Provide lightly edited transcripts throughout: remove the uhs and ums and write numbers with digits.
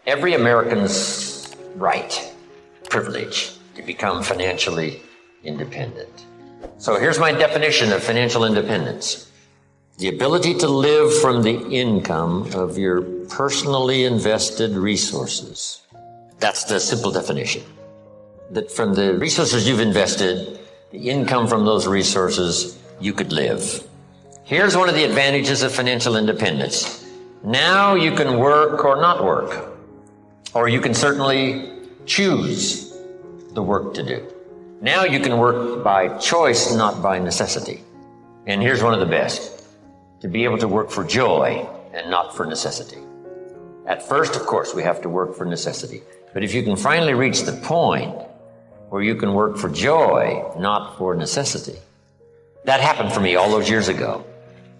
every American's right, privilege, to become financially independent. So here's my definition of financial independence. The ability to live from the income of your personally invested resources. That's the simple definition. That from the resources you've invested, the income from those resources, you could live. Here's one of the advantages of financial independence. Now you can work or not work. Or you can certainly choose the work to do. Now you can work by choice, not by necessity. And here's one of the best. To be able to work for joy and not for necessity. At first, of course, we have to work for necessity. But if you can finally reach the point where you can work for joy, not for necessity. That happened for me all those years ago.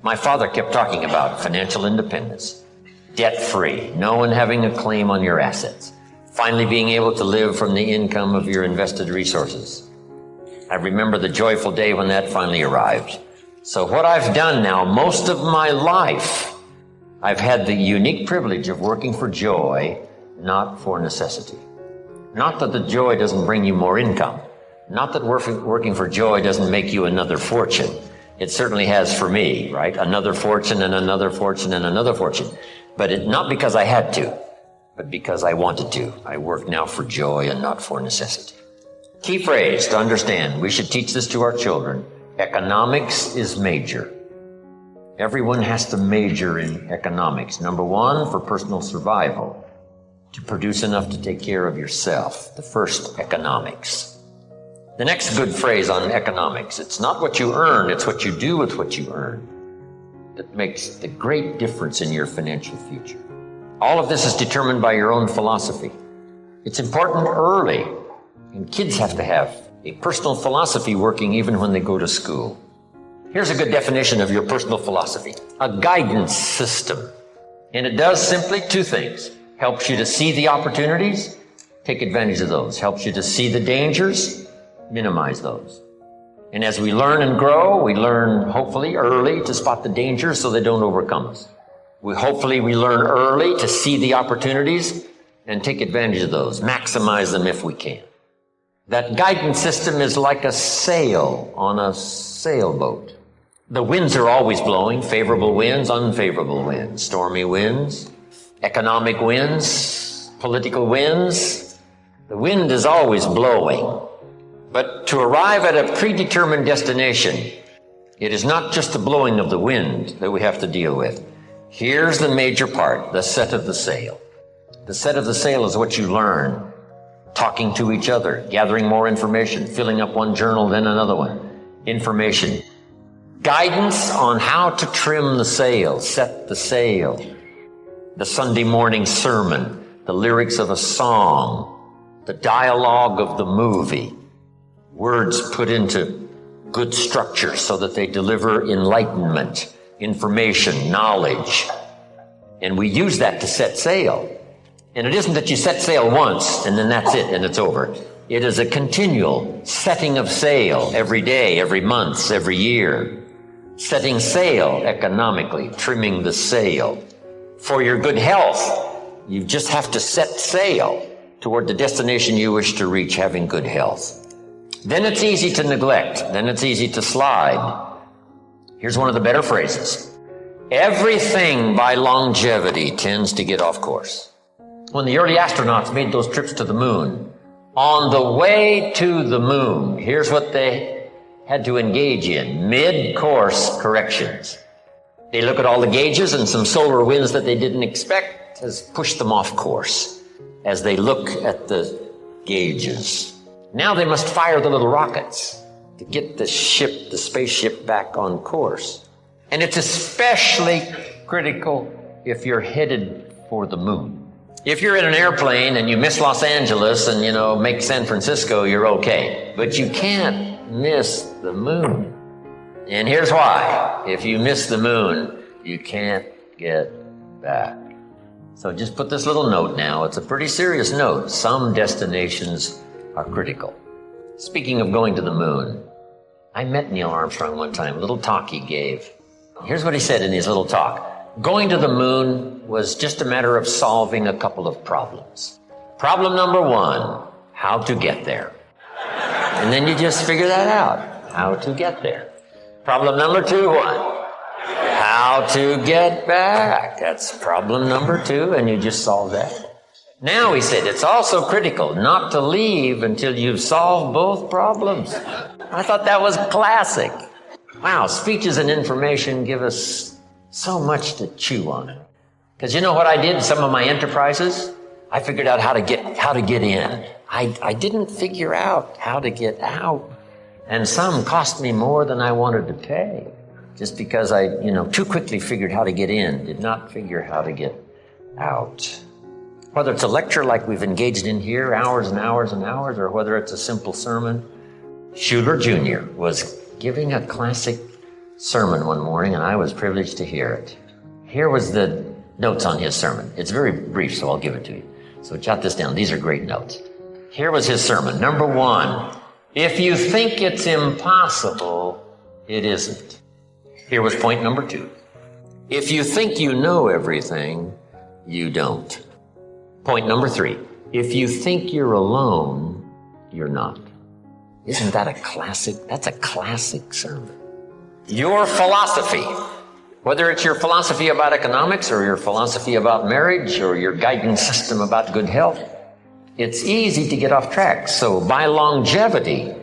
My father kept talking about financial independence, debt-free, no one having a claim on your assets, finally being able to live from the income of your invested resources. I remember the joyful day when that finally arrived. So what I've done now, most of my life, I've had the unique privilege of working for joy, not for necessity. Not that the joy doesn't bring you more income. Not that working for joy doesn't make you another fortune. It certainly has for me, right? Another fortune and another fortune and another fortune. But not because I had to, but because I wanted to. I work now for joy and not for necessity. Key phrase to understand, we should teach this to our children. Economics is major. Everyone has to major in economics. Number one, for personal survival. To produce enough to take care of yourself. The first, economics. The next good phrase on economics, it's not what you earn, it's what you do with what you earn that makes the great difference in your financial future. All of this is determined by your own philosophy. It's important early, and kids have to have a personal philosophy working even when they go to school. Here's a good definition of your personal philosophy. A guidance system. And it does simply two things. Helps you to see the opportunities, take advantage of those. Helps you to see the dangers, minimize those. And as we learn and grow, we learn hopefully early to spot the dangers so they don't overcome us. Hopefully we learn early to see the opportunities and take advantage of those, maximize them if we can. That guidance system is like a sail on a sailboat. The winds are always blowing, favorable winds, unfavorable winds, stormy winds, economic winds, political winds. The wind is always blowing. But to arrive at a predetermined destination, it is not just the blowing of the wind that we have to deal with. Here's the major part, the set of the sail. The set of the sail is what you learn, talking to each other, gathering more information, filling up one journal, then another one. Information. Guidance on how to trim the sail, set the sail. The Sunday morning sermon, the lyrics of a song, the dialogue of the movie. Words put into good structure so that they deliver enlightenment, information, knowledge. And we use that to set sail. And it isn't that you set sail once and then that's it and it's over. It is a continual setting of sail every day, every month, every year. Setting sail economically, trimming the sail. For your good health, you just have to set sail toward the destination you wish to reach, having good health. Then it's easy to neglect. Then it's easy to slide. Here's one of the better phrases. Everything by longevity tends to get off course. When the early astronauts made those trips to the moon, on the way to the moon, here's what they had to engage in. Mid-course corrections. They look at all the gauges, and some solar winds that they didn't expect has pushed them off course as they look at the gauges. Now they must fire the little rockets to get the spaceship back on course. And it's especially critical if you're headed for the moon. If you're in an airplane and you miss Los Angeles and, make San Francisco, you're okay. But you can't miss the moon. And here's why. If you miss the moon, you can't get back. So just put this little note now. It's a pretty serious note. Some destinations are critical. Speaking of going to the moon, I met Neil Armstrong one time, a little talk he gave. Here's what he said in his little talk. going to the moon was just a matter of solving a couple of problems. Problem number one, how to get there. And then you just figure that out, how to get there. Problem number two, what? How to get back. That's problem number two, and you just solve that. Now, he said, it's also critical not to leave until you've solved both problems. I thought that was classic. Wow, speeches and information give us so much to chew on. Because you know what I did in some of my enterprises? I figured out how to get in. I didn't figure out how to get out. And some cost me more than I wanted to pay. Just because I, too quickly figured how to get in, did not figure how to get out. Whether it's a lecture like we've engaged in here, hours and hours and hours, or whether it's a simple sermon. Schuler Jr. was giving a classic sermon one morning, and I was privileged to hear it. Here was the notes on his sermon. It's very brief, so I'll give it to you. So jot this down. These are great notes. Here was his sermon. Number one, if you think it's impossible, it isn't. Here was point number two. If you think you know everything, you don't. Point number three, if you think you're alone, you're not. Isn't that a classic? That's a classic sermon. Your philosophy, whether it's your philosophy about economics or your philosophy about marriage or your guidance system about good health, it's easy to get off track. So by longevity,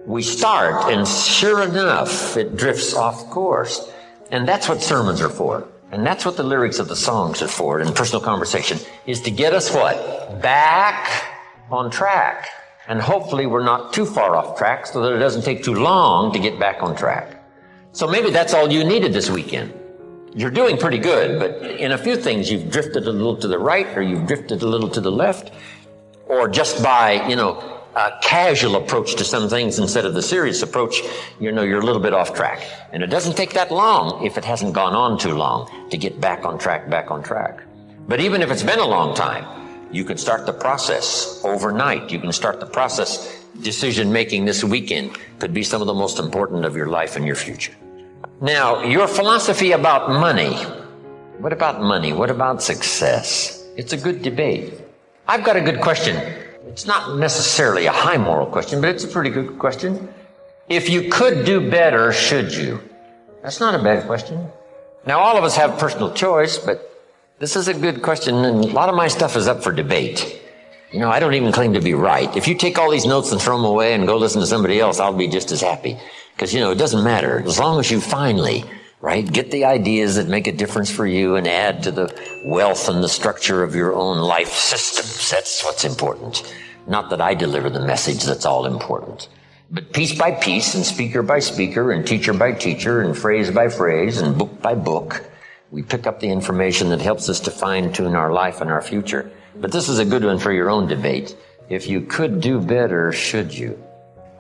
we start, and sure enough, it drifts off course. And that's what sermons are for. And that's what the lyrics of the songs are for in personal conversation, is to get us what? Back on track. And hopefully we're not too far off track so that it doesn't take too long to get back on track. So maybe that's all you needed this weekend. You're doing pretty good, but in a few things you've drifted a little to the right, or you've drifted a little to the left, or just by, a casual approach to some things instead of the serious approach, you're a little bit off track. And it doesn't take that long, if it hasn't gone on too long, to get back on track. But even if it's been a long time, you can start the process overnight. You can start the process decision-making this weekend. Could be some of the most important of your life and your future. Now, your philosophy about money. What about money? What about success? It's a good debate. I've got a good question. It's not necessarily a high moral question, but it's a pretty good question. If you could do better, should you? That's not a bad question. Now, all of us have personal choice, but this is a good question, and a lot of my stuff is up for debate. I don't even claim to be right. If you take all these notes and throw them away and go listen to somebody else, I'll be just as happy. Because, it doesn't matter. As long as you finally, get the ideas that make a difference for you and add to the wealth and the structure of your own life systems. That's what's important. Not that I deliver the message that's all important. But piece by piece and speaker by speaker and teacher by teacher and phrase by phrase and book by book, we pick up the information that helps us to fine-tune our life and our future. But this is a good one for your own debate. If you could do better, should you?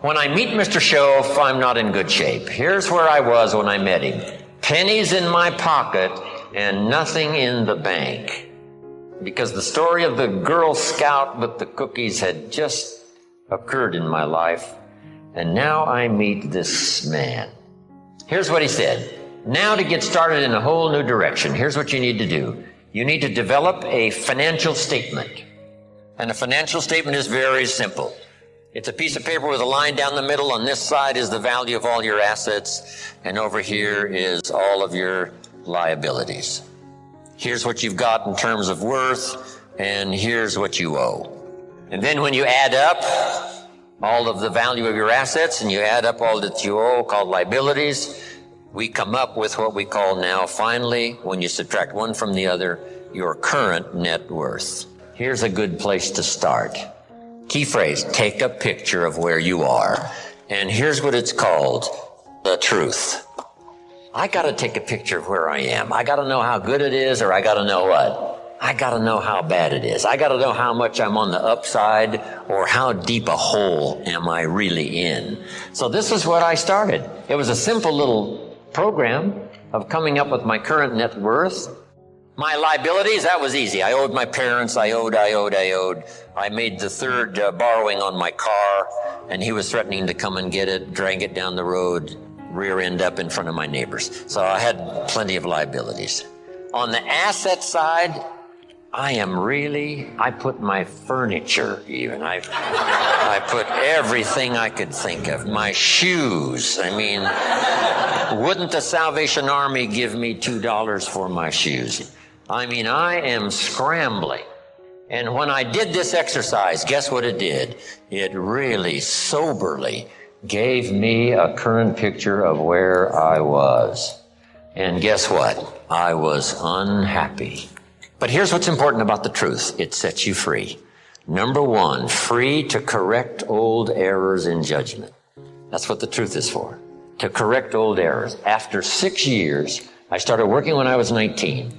When I meet Mr. Schoaf, I'm not in good shape. Here's where I was when I met him. Pennies in my pocket and nothing in the bank. Because the story of the Girl Scout with the cookies had just occurred in my life. And now I meet this man. Here's what he said. Now to get started in a whole new direction, here's what you need to do. You need to develop a financial statement. And a financial statement is very simple. It's a piece of paper with a line down the middle. On this side is the value of all your assets. And over here is all of your liabilities. Here's what you've got in terms of worth, and here's what you owe. And then when you add up all of the value of your assets and you add up all that you owe, called liabilities, we come up with what we call now, finally, when you subtract one from the other, your current net worth. Here's a good place to start. Key phrase, take a picture of where you are. And here's what it's called, the truth. I got to take a picture of where I am. I got to know how good it is, or I got to know what? I got to know how bad it is. I got to know how much I'm on the upside, or how deep a hole am I really in. So this is what I started. It was a simple little program of coming up with my current net worth. My liabilities, that was easy. I owed my parents. I owed. I made the third borrowing on my car, and he was threatening to come and get it, drag it down the road, rear end up in front of my neighbors. So I had plenty of liabilities. On the asset side, I put my furniture even. I put everything I could think of. My shoes. I mean, wouldn't the Salvation Army give me $2 for my shoes? I mean, I am scrambling. And when I did this exercise, guess what it did? It really soberly gave me a current picture of where I was. And guess what? I was unhappy. But here's what's important about the truth. It sets you free. Number one, free to correct old errors in judgment. That's what the truth is for. To correct old errors. After 6 years, I started working when I was 19.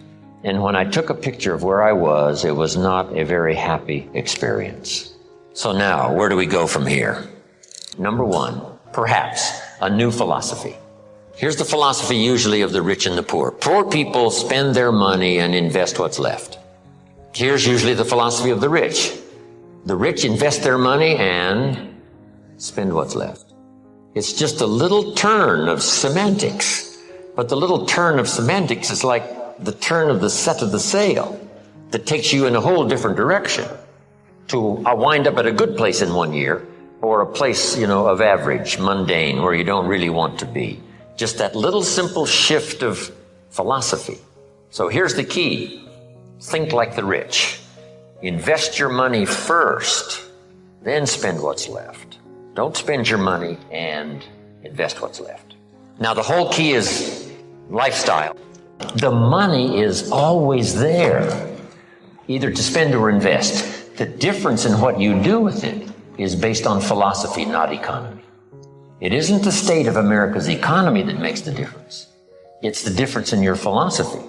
And when I took a picture of where I was, it was not a very happy experience. So now, where do we go from here? Number one, perhaps a new philosophy. Here's the philosophy usually of the rich and the poor. Poor people spend their money and invest what's left. Here's usually the philosophy of the rich. The rich invest their money and spend what's left. It's just a little turn of semantics. But the little turn of semantics is like the turn of the set of the sail that takes you in a whole different direction to wind up at a good place in 1 year or a place, of average, mundane, where you don't really want to be. Just that little simple shift of philosophy. So here's the key. Think like the rich. Invest your money first, then spend what's left. Don't spend your money and invest what's left. Now the whole key is lifestyle. The money is always there, either to spend or invest. The difference in what you do with it is based on philosophy, not economy. It isn't the state of America's economy that makes the difference. It's the difference in your philosophy,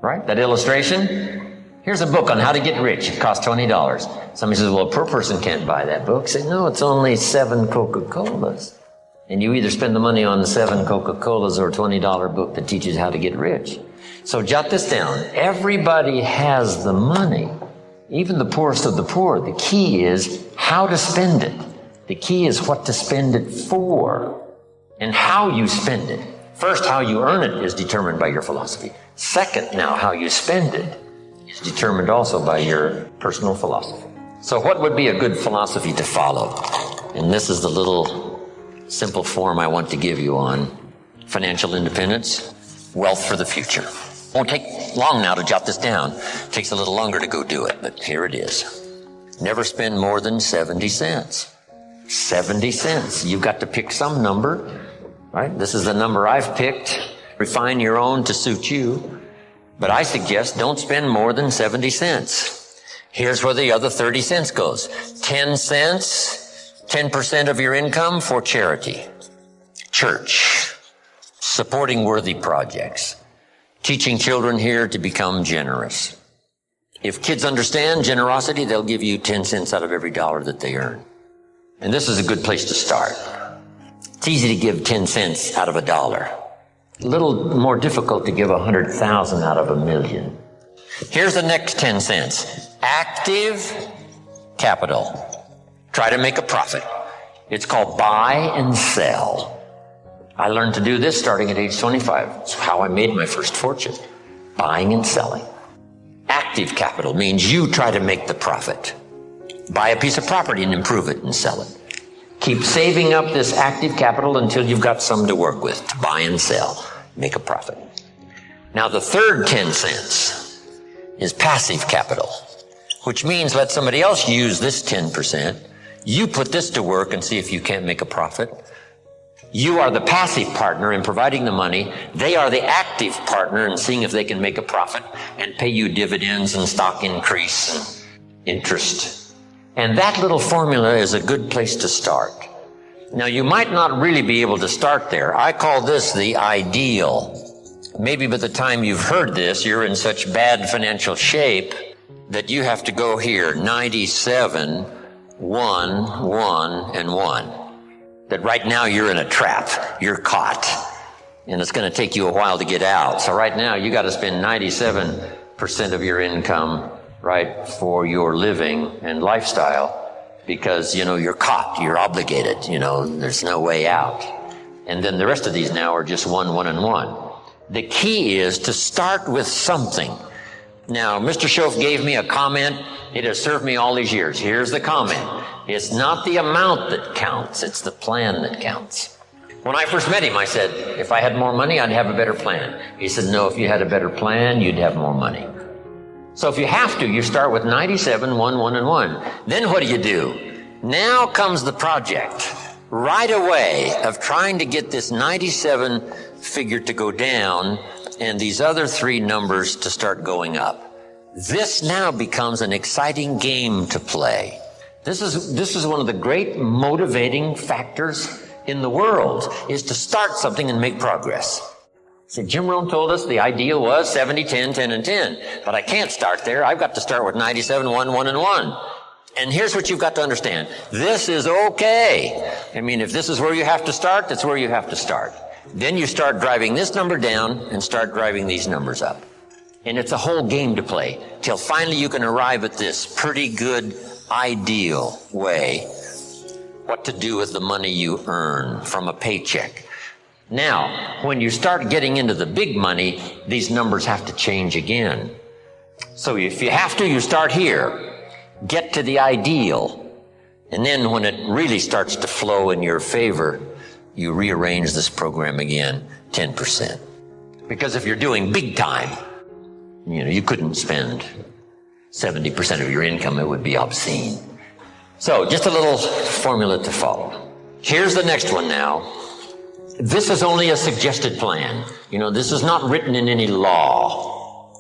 right? That illustration? Here's a book on how to get rich. It costs $20. Somebody says, well, a poor person can't buy that book. Say, no, it's only 7 Coca-Colas. And you either spend the money on the 7 Coca-Colas or a $20 book that teaches how to get rich. So jot this down. Everybody has the money, even the poorest of the poor. The key is how to spend it. The key is what to spend it for and how you spend it. First, how you earn it is determined by your philosophy. Second, now, how you spend it is determined also by your personal philosophy. So what would be a good philosophy to follow? And this is the little simple form I want to give you on financial independence, wealth for the future. Won't take long now to jot this down. It takes a little longer to go do it, but here it is. Never spend more than 70 cents. 70 cents. You've got to pick some number, right? This is the number I've picked. Refine your own to suit you. But I suggest don't spend more than 70 cents. Here's where the other 30 cents goes. 10 cents, 10% of your income for charity, church, supporting worthy projects, teaching children here to become generous. If kids understand generosity, they'll give you 10 cents out of every dollar that they earn. And this is a good place to start. It's easy to give 10 cents out of $1. A little more difficult to give 100,000 out of $1 million. Here's the next 10 cents. Active capital. Try to make a profit. It's called buy and sell. I learned to do this starting at age 25. It's how I made my first fortune. Buying and selling. Active capital means you try to make the profit. Buy a piece of property and improve it and sell it. Keep saving up this active capital until you've got some to work with to buy and sell. Make a profit. Now the third 10 cents is passive capital, which means let somebody else use this 10%. You put this to work and see if you can't make a profit. You are the passive partner in providing the money. They are the active partner in seeing if they can make a profit and pay you dividends and stock increase and interest. And that little formula is a good place to start. Now, you might not really be able to start there. I call this the ideal. Maybe by the time you've heard this, you're in such bad financial shape that you have to go here, 97, 1, 1, and 1. That right now you're in a trap. You're caught. And it's going to take you a while to get out. So right now you got to spend 97% of your income, right, for your living and lifestyle because, you're caught, you're obligated, there's no way out. And then the rest of these now are just 1, 1, and 1. The key is to start with something. Now, Mr. Schoaf gave me a comment. It has served me all these years. Here's the comment. It's not the amount that counts. It's the plan that counts. When I first met him, I said, if I had more money, I'd have a better plan. He said, no, if you had a better plan, you'd have more money. So if you have to, you start with 97, 1, 1, and 1. Then what do? Now comes the project right away of trying to get this 97 figure to go down and these other 3 numbers to start going up. This now becomes an exciting game to play. This is one of the great motivating factors in the world, is to start something and make progress. See, Jim Rohn told us the ideal was 70, 10, 10, and 10. But I can't start there. I've got to start with 97, 1, 1, and 1. And here's what you've got to understand. This is okay. I mean, if this is where you have to start, that's where you have to start. Then you start driving this number down and start driving these numbers up. And it's a whole game to play till finally you can arrive at this pretty good ideal way what to do with the money you earn from a paycheck. Now, when you start getting into the big money, these numbers have to change again. So if you have to, you start here. Get to the ideal. And then when it really starts to flow in your favor, you rearrange this program again, 10%. Because if you're doing big time, you couldn't spend 70% of your income. It would be obscene. So just a little formula to follow. Here's the next one now. This is only a suggested plan. This is not written in any law.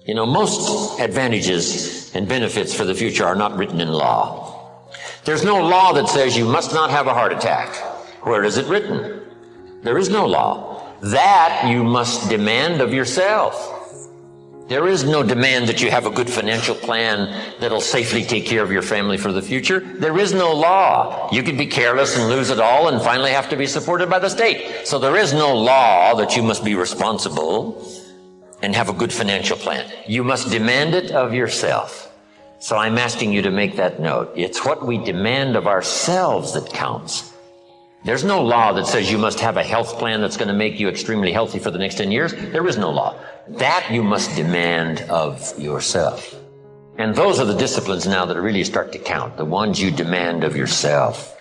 Most advantages and benefits for the future are not written in law. There's no law that says you must not have a heart attack. Where is it written? There is no law. That you must demand of yourself. There is no demand that you have a good financial plan that'll safely take care of your family for the future. There is no law. You could be careless and lose it all and finally have to be supported by the state. So there is no law that you must be responsible and have a good financial plan. You must demand it of yourself. So I'm asking you to make that note. It's what we demand of ourselves that counts. There's no law that says you must have a health plan that's going to make you extremely healthy for the next 10 years. There is no law. That you must demand of yourself. And those are the disciplines now that really start to count, the ones you demand of yourself.